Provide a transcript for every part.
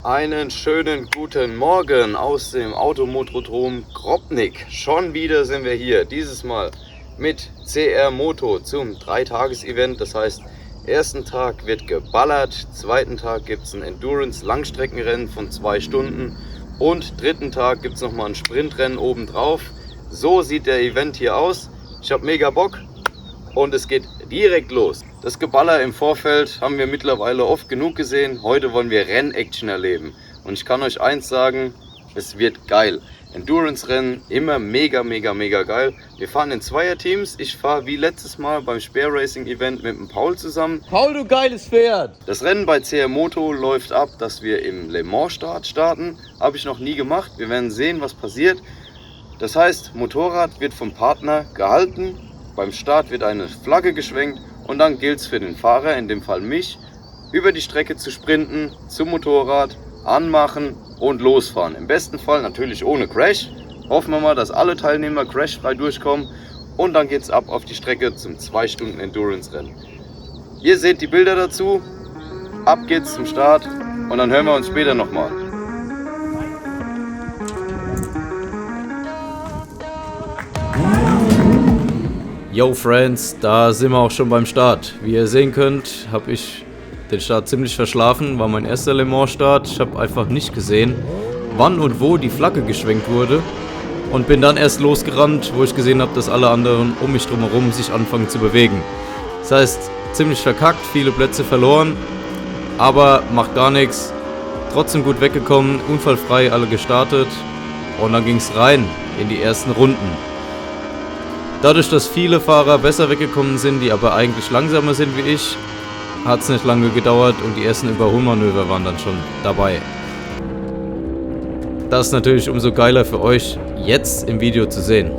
Einen schönen guten Morgen aus dem Automotrodrom Grobnik. Schon wieder sind wir hier, dieses Mal mit CR Moto zum 3-Tages-Event. Das heißt, ersten Tag wird geballert, zweiten Tag gibt es ein Endurance-Langstreckenrennen von 2 Stunden und dritten Tag gibt es nochmal ein Sprintrennen obendrauf. So sieht der Event hier aus. Ich habe mega Bock und es geht direkt los. Das Geballer im Vorfeld haben wir mittlerweile oft genug gesehen. Heute wollen wir Rennaction erleben. Und ich kann euch eins sagen, es wird geil. Endurance-Rennen immer mega geil. Wir fahren in Zweierteams. Ich fahre wie letztes Mal beim Spear Racing Event mit dem Paul zusammen. Paul, du geiles Pferd! Das Rennen bei CR Moto läuft ab, dass wir im Le Mans Start starten. Habe ich noch nie gemacht. Wir werden sehen, was passiert. Das heißt, Motorrad wird vom Partner gehalten. Beim Start wird eine Flagge geschwenkt. Und dann gilt es für den Fahrer, in dem Fall mich, über die Strecke zu sprinten, zum Motorrad, anmachen und losfahren. Im besten Fall natürlich ohne Crash. Hoffen wir mal, dass alle Teilnehmer crashfrei durchkommen. Und dann geht es ab auf die Strecke zum 2 Stunden Endurance-Rennen. Ihr seht die Bilder dazu. Ab geht's zum Start und dann hören wir uns später nochmal. Yo Friends, da sind wir auch schon beim Start. Wie ihr sehen könnt, habe ich den Start ziemlich verschlafen. War mein erster Le Mans Start. Ich habe einfach nicht gesehen, wann und wo die Flagge geschwenkt wurde. Und bin dann erst losgerannt, wo ich gesehen habe, dass alle anderen um mich drumherum sich anfangen zu bewegen. Das heißt, ziemlich verkackt, viele Plätze verloren. Aber macht gar nichts. Trotzdem gut weggekommen, unfallfrei alle gestartet. Und dann ging es rein in die ersten Runden. Dadurch, dass viele Fahrer besser weggekommen sind, die aber eigentlich langsamer sind wie ich, hat es nicht lange gedauert und die ersten Überholmanöver waren dann schon dabei. Das ist natürlich umso geiler für euch, jetzt im Video zu sehen.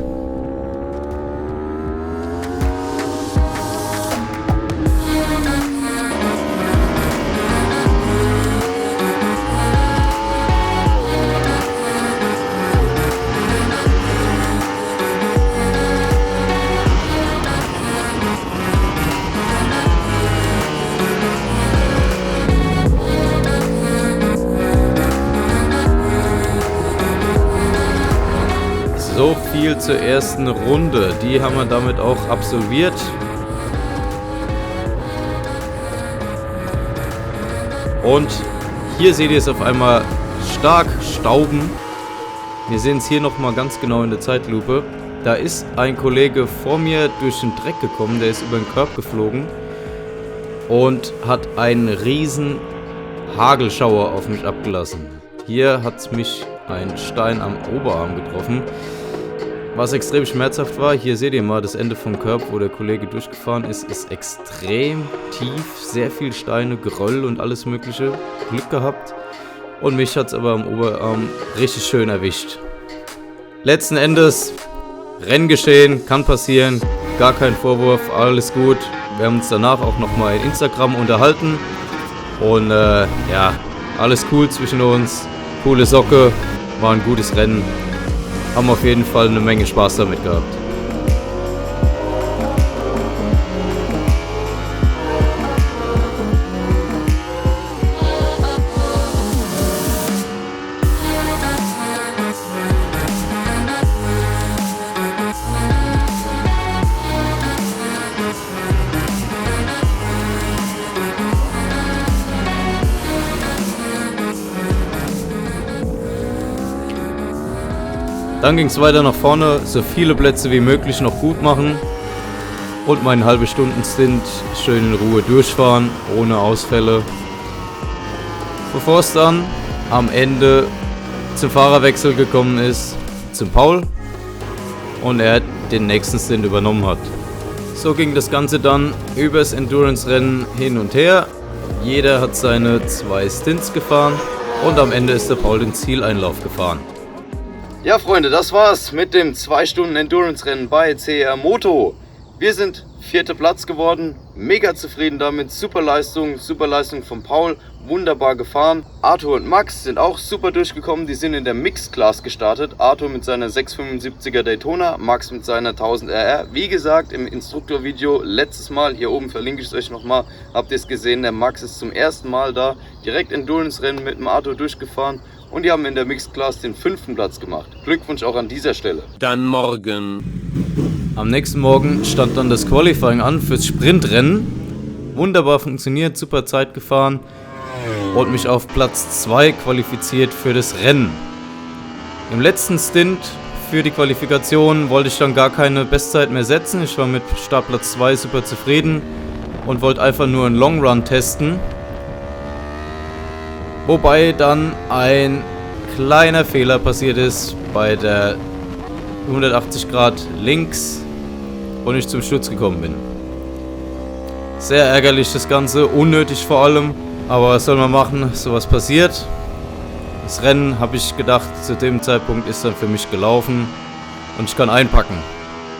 So viel zur ersten Runde, die haben wir damit auch absolviert. Und hier seht ihr es auf einmal stark stauben. Wir sehen es hier nochmal ganz genau in der Zeitlupe. Da ist ein Kollege vor mir durch den Dreck gekommen, der ist über den Curb geflogen und hat einen riesen Hagelschauer auf mich abgelassen. Hier hat mich ein Stein am Oberarm getroffen, was extrem schmerzhaft war. Hier seht ihr mal das Ende vom Curb, wo der Kollege durchgefahren ist, ist extrem tief, sehr viel Steine, Geröll und alles mögliche. Glück gehabt. Und mich hat es aber am Oberarm richtig schön erwischt. Letzten Endes, Renngeschehen, kann passieren, gar kein Vorwurf, alles gut. Wir haben uns danach auch nochmal in Instagram unterhalten. Und ja, alles cool zwischen uns, coole Socke, war ein gutes Rennen. Haben auf jeden Fall eine Menge Spaß damit gehabt. Dann ging es weiter nach vorne, so viele Plätze wie möglich noch gut machen und meinen halbe Stunden-Stint schön in Ruhe durchfahren, ohne Ausfälle. Bevor es dann am Ende zum Fahrerwechsel gekommen ist, zum Paul, und er den nächsten Stint übernommen hat. So ging das Ganze dann übers Endurance-Rennen hin und her. Jeder hat seine 2 Stints gefahren und am Ende ist der Paul den Zieleinlauf gefahren. Ja Freunde, das war's mit dem 2 Stunden Endurance-Rennen bei CR Moto. Wir sind 4. Platz geworden, mega zufrieden damit, super Leistung von Paul, wunderbar gefahren. Arthur und Max sind auch super durchgekommen, die sind in der Mixed Class gestartet. Arthur mit seiner 675er Daytona, Max mit seiner 1000 RR. Wie gesagt, im Instruktorvideo letztes Mal, hier oben verlinke ich es euch nochmal, habt ihr es gesehen, der Max ist zum ersten Mal da, direkt Endurance-Rennen mit dem Arthur durchgefahren. Und die haben in der Mixed Class den 5. Platz gemacht. Glückwunsch auch an dieser Stelle. Dann morgen. Am nächsten Morgen stand dann das Qualifying an fürs Sprintrennen. Wunderbar funktioniert, super Zeit gefahren und mich auf Platz 2 qualifiziert für das Rennen. Im letzten Stint für die Qualifikation wollte ich dann gar keine Bestzeit mehr setzen. Ich war mit Startplatz 2 super zufrieden und wollte einfach nur einen Long Run testen. Wobei dann ein kleiner Fehler passiert ist bei der 180 Grad links und ich zum Sturz gekommen bin. Sehr ärgerlich das Ganze, unnötig vor allem, aber was soll man machen, sowas passiert. Das Rennen, habe ich gedacht, zu dem Zeitpunkt ist dann für mich gelaufen und ich kann einpacken.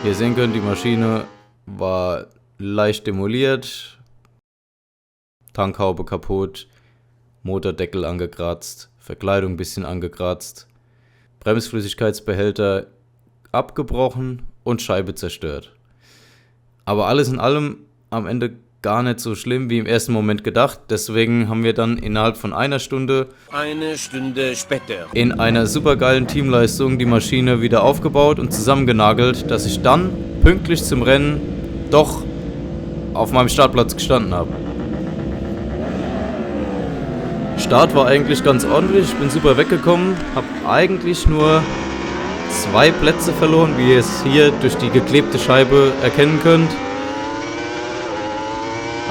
Wie ihr sehen könnt, die Maschine war leicht demoliert, Tankhaube kaputt, Motordeckel angekratzt, Verkleidung ein bisschen angekratzt, Bremsflüssigkeitsbehälter abgebrochen und Scheibe zerstört. Aber alles in allem am Ende gar nicht so schlimm wie im ersten Moment gedacht. Deswegen haben wir dann innerhalb von einer Stunde später in einer supergeilen Teamleistung die Maschine wieder aufgebaut und zusammengenagelt, dass ich dann pünktlich zum Rennen doch auf meinem Startplatz gestanden habe. Start war eigentlich ganz ordentlich, ich bin super weggekommen, habe eigentlich nur 2 Plätze verloren, wie ihr es hier durch die geklebte Scheibe erkennen könnt.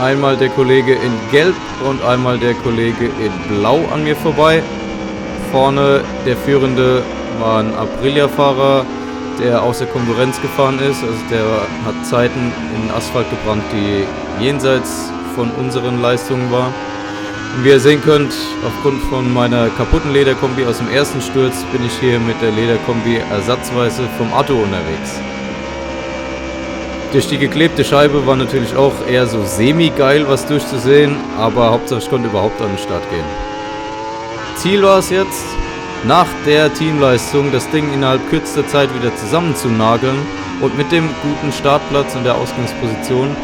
Einmal der Kollege in Gelb und einmal der Kollege in Blau an mir vorbei. Vorne der Führende war ein Aprilia-Fahrer, der außer Konkurrenz gefahren ist. Also der hat Zeiten in Asphalt gebrannt, die jenseits von unseren Leistungen waren. Und wie ihr sehen könnt, aufgrund von meiner kaputten Lederkombi aus dem ersten Sturz bin ich hier mit der Lederkombi ersatzweise vom Atto unterwegs. Durch die geklebte Scheibe war natürlich auch eher so semi-geil was durchzusehen, aber Hauptsache ich konnte überhaupt an den Start gehen. Ziel war es jetzt, nach der Teamleistung das Ding innerhalb kürzester Zeit wieder zusammenzunageln und mit dem guten Startplatz und der Ausgangsposition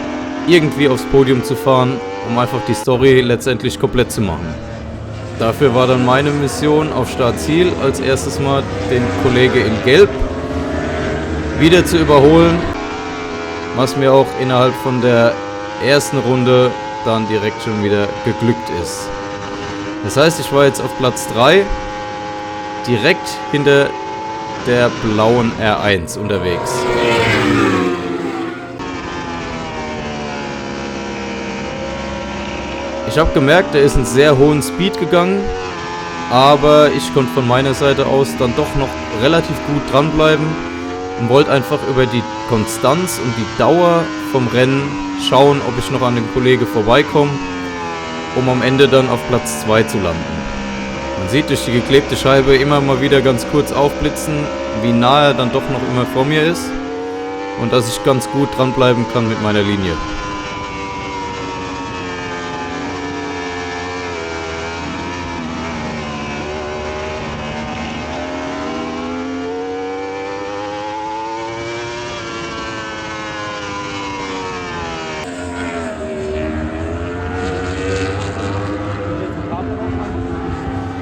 irgendwie aufs Podium zu fahren, um einfach die Story letztendlich komplett zu machen. Dafür war dann meine Mission auf Startziel als erstes mal den Kollege in Gelb wieder zu überholen, was mir auch innerhalb von der ersten Runde dann direkt schon wieder geglückt ist. Das heißt, ich war jetzt auf Platz 3, direkt hinter der blauen R1 unterwegs. Ich habe gemerkt, er ist einen sehr hohen Speed gegangen, aber ich konnte von meiner Seite aus dann doch noch relativ gut dranbleiben und wollte einfach über die Konstanz und die Dauer vom Rennen schauen, ob ich noch an dem Kollege vorbeikomme, um am Ende dann auf Platz 2 zu landen. Man sieht durch die geklebte Scheibe immer mal wieder ganz kurz aufblitzen, wie nah er dann doch noch immer vor mir ist und dass ich ganz gut dranbleiben kann mit meiner Linie.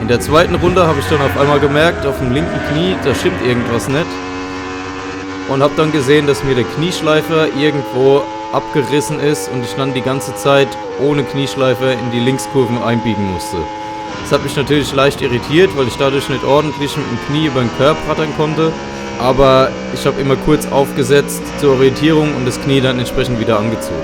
In der zweiten Runde habe ich dann auf einmal gemerkt, auf dem linken Knie, da stimmt irgendwas nicht. Und habe dann gesehen, dass mir der Knieschleifer irgendwo abgerissen ist und ich dann die ganze Zeit ohne Knieschleifer in die Linkskurven einbiegen musste. Das hat mich natürlich leicht irritiert, weil ich dadurch nicht ordentlich mit dem Knie über den Curb rattern konnte. Aber ich habe immer kurz aufgesetzt zur Orientierung und das Knie dann entsprechend wieder angezogen.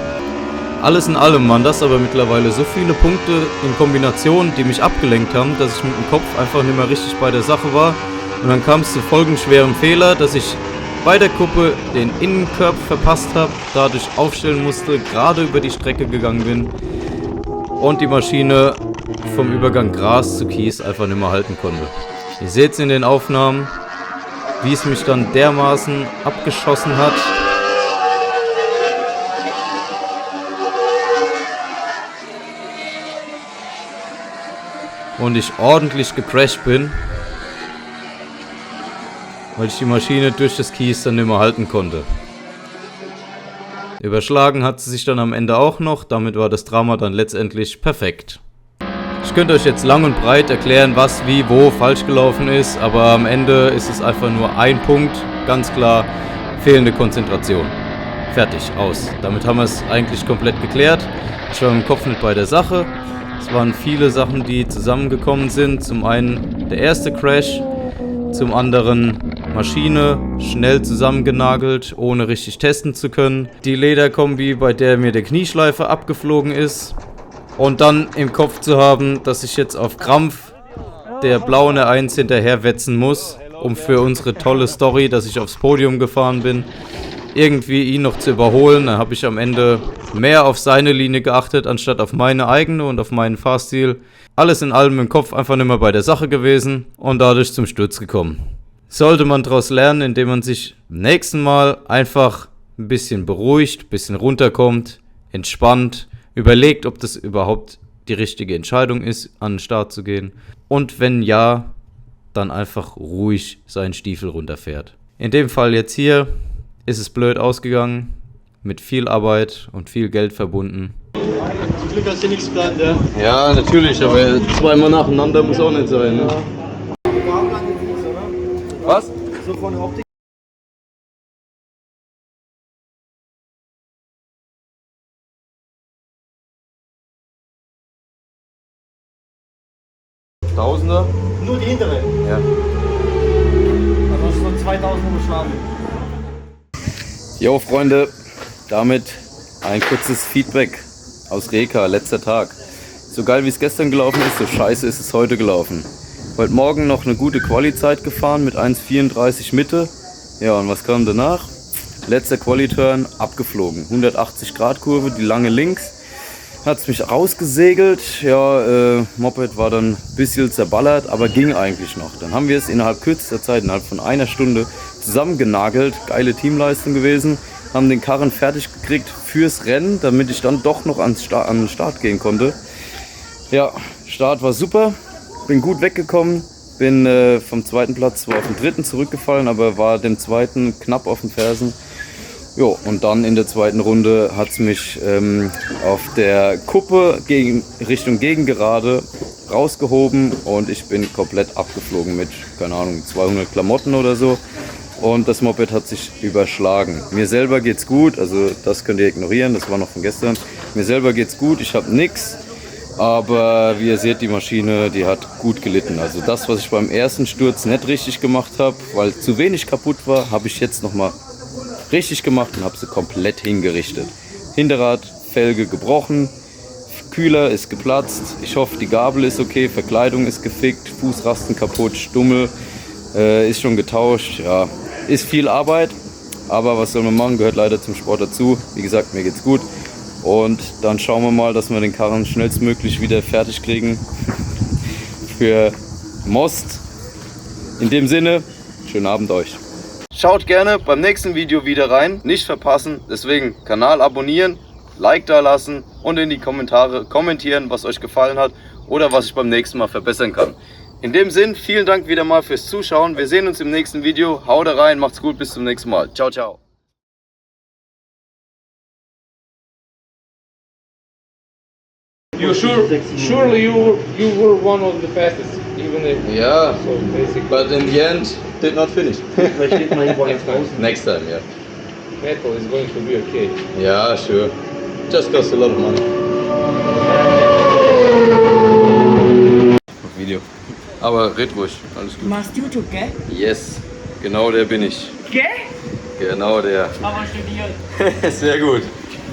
Alles in allem waren das aber mittlerweile so viele Punkte in Kombination, die mich abgelenkt haben, dass ich mit dem Kopf einfach nicht mehr richtig bei der Sache war. Und dann kam es zu folgenschwerem Fehler, dass ich bei der Kuppe den Innenkörb verpasst habe, dadurch aufstellen musste, gerade über die Strecke gegangen bin und die Maschine vom Übergang Gras zu Kies einfach nicht mehr halten konnte. Ihr seht es in den Aufnahmen, wie es mich dann dermaßen abgeschossen hat. und ich ordentlich gecrashed bin, weil ich die Maschine durch das Kies dann nicht mehr halten konnte. Überschlagen hat sie sich dann am Ende auch noch, damit war das Drama dann letztendlich perfekt. Ich könnte euch jetzt lang und breit erklären, was, wie, wo falsch gelaufen ist, aber am Ende ist es einfach nur ein Punkt, ganz klar, fehlende Konzentration. Fertig, aus. Damit haben wir es eigentlich komplett geklärt. Ich war im Kopf nicht bei der Sache. Es waren viele Sachen, die zusammengekommen sind. Zum einen der erste Crash, zum anderen Maschine schnell zusammengenagelt, ohne richtig testen zu können. Die Lederkombi, bei der mir der Knieschleifer abgeflogen ist. Und dann im Kopf zu haben, dass ich jetzt auf Krampf der blauen R1 hinterherwetzen muss, um für unsere tolle Story, dass ich aufs Podium gefahren bin, irgendwie ihn noch zu überholen. Dann habe ich am Ende mehr auf seine Linie geachtet, anstatt auf meine eigene und auf meinen Fahrstil. Alles in allem im Kopf einfach nicht mehr bei der Sache gewesen und dadurch zum Sturz gekommen. Sollte man daraus lernen, indem man sich beim nächsten Mal einfach ein bisschen beruhigt, ein bisschen runterkommt, entspannt, überlegt, ob das überhaupt die richtige Entscheidung ist, an den Start zu gehen. Und wenn ja, dann einfach ruhig seinen Stiefel runterfährt. In dem Fall jetzt hier ist es blöd ausgegangen, mit viel Arbeit und viel Geld verbunden. Zum Glück hast du nichts geplant, ja? Ja, natürlich, aber zweimal nacheinander muss auch nicht sein. Ne? Was? So von der Optik. Tausender? Nur die hintere. Ja. Also so 2000 überschlagen. Jo Freunde, damit ein kurzes Feedback aus Reka, letzter Tag. So geil wie es gestern gelaufen ist, so scheiße ist es heute gelaufen. Heute Morgen noch eine gute Quali-Zeit gefahren mit 1,34 Mitte. Ja, und was kam danach? Letzter Quali-Turn, abgeflogen. 180 Grad Kurve, die lange links. Hat es mich rausgesegelt. Ja, Moped war dann ein bisschen zerballert, aber ging eigentlich noch. Dann haben wir es innerhalb kürzester Zeit, innerhalb von einer Stunde zusammengenagelt. Geile Teamleistung gewesen. Haben den Karren fertig gekriegt fürs Rennen, damit ich dann doch noch an den Start gehen konnte. Ja, Start war super. Bin gut weggekommen. Bin vom zweiten Platz zwar auf den dritten zurückgefallen, aber war dem zweiten knapp auf den Fersen. Jo, und dann in der zweiten Runde hat es mich auf der Kuppe Richtung Gegengerade rausgehoben und ich bin komplett abgeflogen mit, keine Ahnung, 200 Klamotten oder so. Und das Moped hat sich überschlagen. Mir selber geht's gut, also das könnt ihr ignorieren, das war noch von gestern. Mir selber geht's gut, ich habe nichts, aber wie ihr seht, die Maschine, die hat gut gelitten. Also das, was ich beim ersten Sturz nicht richtig gemacht habe, weil zu wenig kaputt war, habe ich jetzt nochmal richtig gemacht und habe sie komplett hingerichtet. Hinterrad, Felge gebrochen, Kühler ist geplatzt, ich hoffe die Gabel ist okay, Verkleidung ist gefickt, Fußrasten kaputt, Stummel ist schon getauscht, ja, ist viel Arbeit, aber was soll man machen, gehört leider zum Sport dazu. Wie gesagt, mir geht's gut und dann schauen wir mal, dass wir den Karren schnellstmöglich wieder fertig kriegen für Most. In dem Sinne, schönen Abend euch. Schaut gerne beim nächsten Video wieder rein, nicht verpassen, deswegen Kanal abonnieren, Like da lassen und in die Kommentare kommentieren, was euch gefallen hat oder was ich beim nächsten Mal verbessern kann. In dem Sinn, vielen Dank wieder mal fürs Zuschauen, wir sehen uns im nächsten Video, haut rein, macht's gut, bis zum nächsten Mal, ciao, ciao. You surely you were one of the fastest, even if Yeah, so basically. but in the end, did not finish. Vielleicht steht mal irgendwo eins draußen. Next time, yeah. Metal is going to be okay. Yeah, sure. Just costs a lot of money. Video. Aber red ruhig, alles Du gut. machst YouTube, gell? Yes, genau der bin ich. Gell? Genau der. Aber studiert. Sehr gut.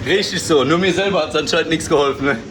Richtig so, nur mir selber hat es anscheinend nichts geholfen. Ne?